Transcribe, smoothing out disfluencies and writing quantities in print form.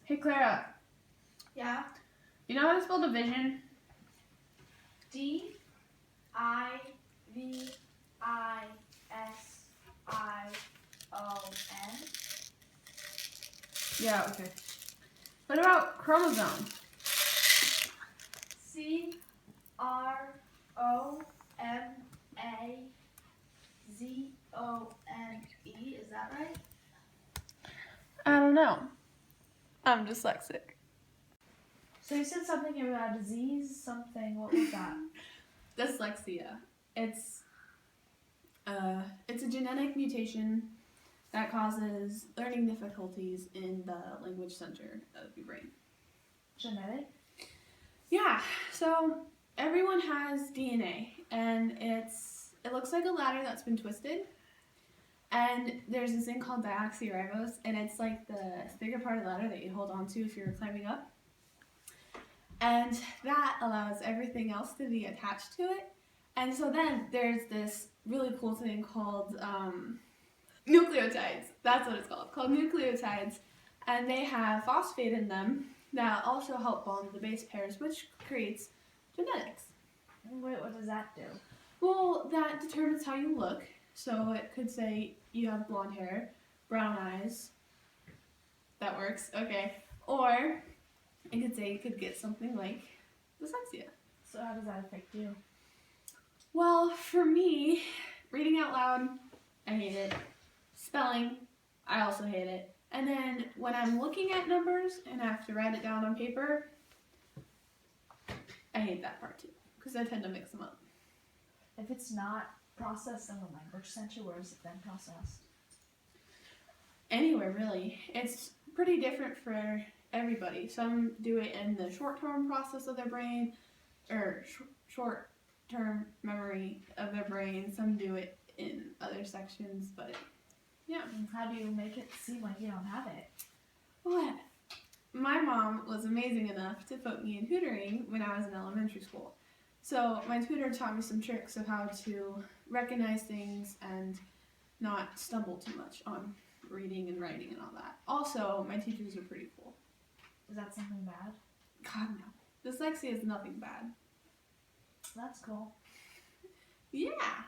Hey Clara, Yeah. you know how to spell division? D-I-V-I-S-I-O-N. Yeah, okay. What about chromosome? C-R-O-M-A-Z-O-N-E. Is that right? I don't know. I'm dyslexic. So you said something about a disease, something. What was that? Dyslexia. It's a genetic mutation that causes learning difficulties in the language center of your brain. Genetic? Yeah, so everyone has DNA, and it looks like a ladder that's been twisted. And there's this thing called deoxyribose, and it's like the thicker part of the ladder that you hold on to if you're climbing up. And that allows everything else to be attached to it. And so then there's this really cool thing called nucleotides. That's what it's called nucleotides. And they have phosphate in them that also help bond the base pairs, which creates genetics. Wait, what does that do? Well, that determines how you look. So it could say you have blonde hair, brown eyes. That works, okay. Or it could say you could get something like dyslexia. So how does that affect you? Well, for me, reading out loud, I hate it. Spelling, I also hate it. And then when I'm looking at numbers and I have to write it down on paper, I hate that part too, because I tend to mix them up. If it's not processed in the language center, where is it then processed? Anywhere, really. It's pretty different for everybody. Some do it in the short-term process of their brain, or short-term memory of their brain. Some do it in other sections, but yeah. And how do you make it seem like you don't have it? Well, my mom was amazing enough to put me in tutoring when I was in elementary school. So my tutor taught me some tricks of how to recognize things and not stumble too much on reading and writing and all that. Also, my teachers are pretty cool. Is that something bad? God, no. Dyslexia is nothing bad. That's cool. Yeah.